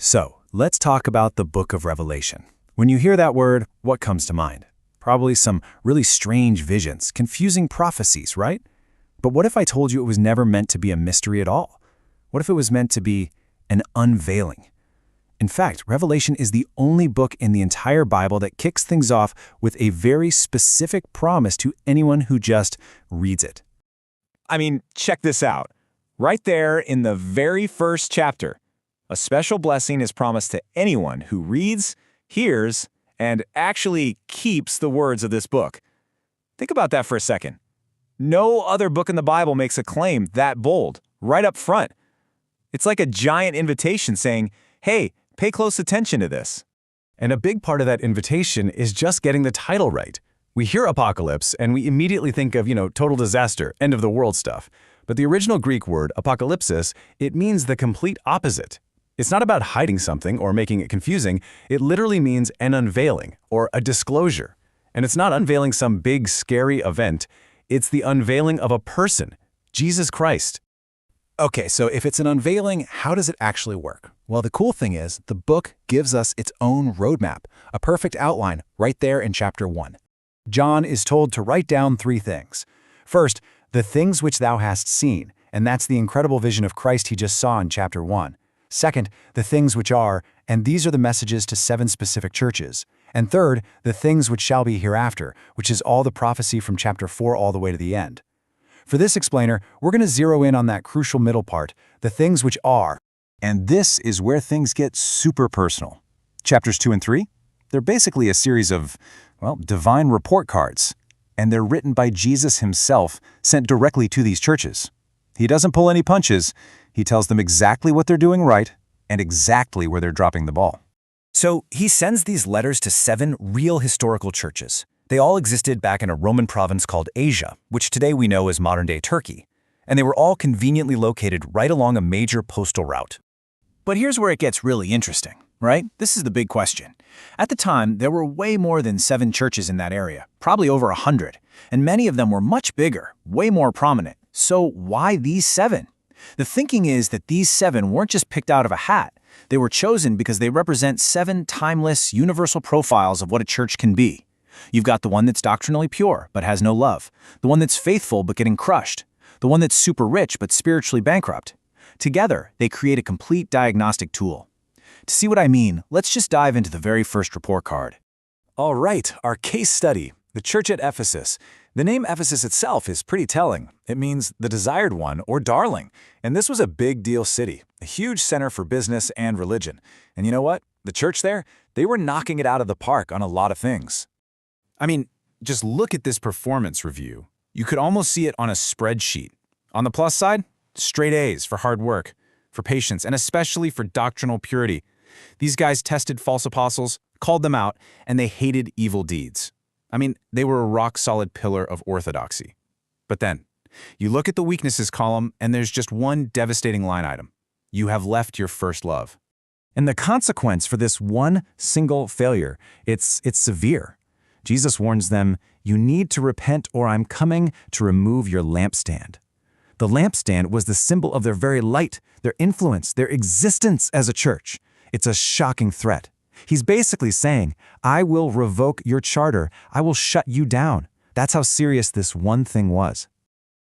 So, let's talk about the book of Revelation. When you hear that word, what comes to mind? Probably some really strange visions, confusing prophecies, right? But what if I told you it was never meant to be a mystery at all? What if it was meant to be an unveiling? In fact, Revelation is the only book in the entire Bible that kicks things off with a very specific promise to anyone who just reads it. I mean, check this out. Right there in the very first chapter, a special blessing is promised to anyone who reads, hears, and actually keeps the words of this book. Think about that for a second. No other book in the Bible makes a claim that bold, right up front. It's like a giant invitation saying, hey, pay close attention to this. And a big part of that invitation is just getting the title right. We hear apocalypse and we immediately think of, total disaster, end of the world stuff. But the original Greek word, apocalypsis, it means the complete opposite. It's not about hiding something or making it confusing. It literally means an unveiling or a disclosure. And it's not unveiling some big, scary event. It's the unveiling of a person, Jesus Christ. Okay, so if it's an unveiling, how does it actually work? Well, the cool thing is the book gives us its own roadmap, a perfect outline right there in chapter 1. John is told to write down 3 things. First, the things which thou hast seen, and that's the incredible vision of Christ he just saw in chapter 1. Second, the things which are, and these are the messages to 7 specific churches. And third, the things which shall be hereafter, which is all the prophecy from chapter 4 all the way to the end. For this explainer, we're going to zero in on that crucial middle part, the things which are. And this is where things get super personal. Chapters 2 and 3, they're basically a series of, divine report cards. And they're written by Jesus himself, sent directly to these churches. He doesn't pull any punches. He tells them exactly what they're doing right and exactly where they're dropping the ball. So he sends these letters to 7 real historical churches. They all existed back in a Roman province called Asia, which today we know as modern-day Turkey. And they were all conveniently located right along a major postal route. But here's where it gets really interesting, right? This is the big question. At the time, there were way more than 7 churches in that area, probably over 100, and many of them were much bigger, way more prominent. So why these 7? The thinking is that these 7 weren't just picked out of a hat. They were chosen because they represent 7 timeless, universal profiles of what a church can be. You've got the one that's doctrinally pure but has no love, the one that's faithful but getting crushed, the one that's super rich but spiritually bankrupt. Together, they create a complete diagnostic tool. To see what I mean, let's just dive into the very first report card. All right, our case study, the Church at Ephesus. The name Ephesus itself is pretty telling. It means the desired one or darling. And this was a big deal city, a huge center for business and religion. And you know what? The church there, they were knocking it out of the park on a lot of things. I mean, just look at this performance review. You could almost see it on a spreadsheet. On the plus side, straight A's for hard work, for patience, and especially for doctrinal purity. These guys tested false apostles, called them out, and they hated evil deeds. I mean, they were a rock-solid pillar of orthodoxy. But then, you look at the weaknesses column, and there's just one devastating line item. You have left your first love. And the consequence for this one single failure, it's severe. Jesus warns them, you need to repent or I'm coming to remove your lampstand. The lampstand was the symbol of their very light, their influence, their existence as a church. It's a shocking threat. He's basically saying, I will revoke your charter. I will shut you down. That's how serious this one thing was.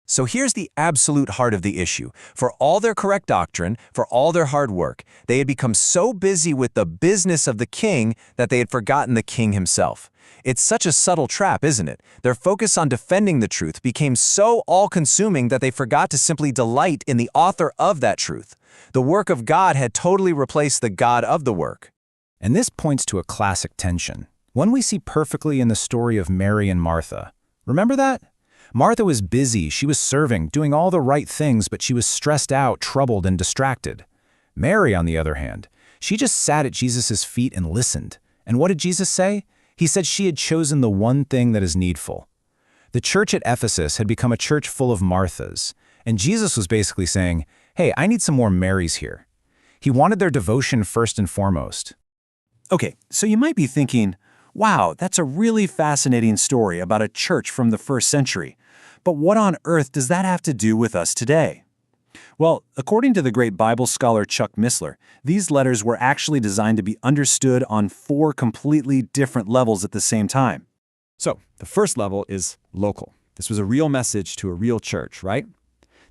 So here's the absolute heart of the issue. For all their correct doctrine, for all their hard work, they had become so busy with the business of the king that they had forgotten the king himself. It's such a subtle trap, isn't it? Their focus on defending the truth became so all-consuming that they forgot to simply delight in the author of that truth. The work of God had totally replaced the God of the work. And this points to a classic tension, one we see perfectly in the story of Mary and Martha. Remember that? Martha was busy, she was serving, doing all the right things, but she was stressed out, troubled, and distracted. Mary, on the other hand, she just sat at Jesus' feet and listened. And what did Jesus say? He said she had chosen the one thing that is needful. The church at Ephesus had become a church full of Marthas, and Jesus was basically saying, hey, I need some more Marys here. He wanted their devotion first and foremost. Okay, so you might be thinking, wow, that's a really fascinating story about a church from the 1st century. But what on earth does that have to do with us today? Well, according to the great Bible scholar Chuck Missler, these letters were actually designed to be understood on 4 completely different levels at the same time. So, the first level is local. This was a real message to a real church, right?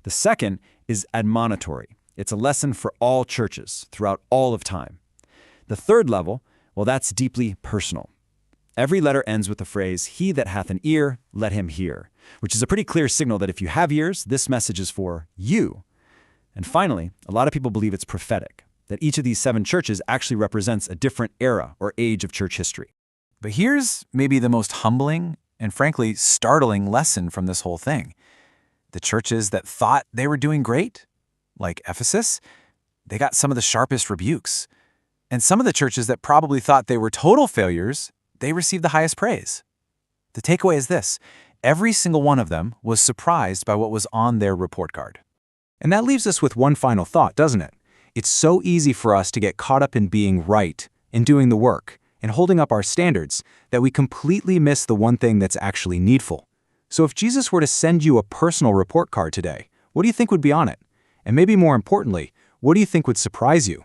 The second is admonitory. It's a lesson for all churches throughout all of time. The third level, well, that's deeply personal. Every letter ends with the phrase, "He that hath an ear, let him hear," which is a pretty clear signal that if you have ears, this message is for you. And finally, a lot of people believe it's prophetic, that each of these 7 churches actually represents a different era or age of church history. But here's maybe the most humbling and frankly startling lesson from this whole thing. The churches that thought they were doing great, like Ephesus, they got some of the sharpest rebukes. And some of the churches that probably thought they were total failures, they received the highest praise. The takeaway is this: every single one of them was surprised by what was on their report card. And that leaves us with one final thought, doesn't it? It's so easy for us to get caught up in being right, in doing the work, and holding up our standards, that we completely miss the one thing that's actually needful. So if Jesus were to send you a personal report card today, what do you think would be on it? And maybe more importantly, what do you think would surprise you?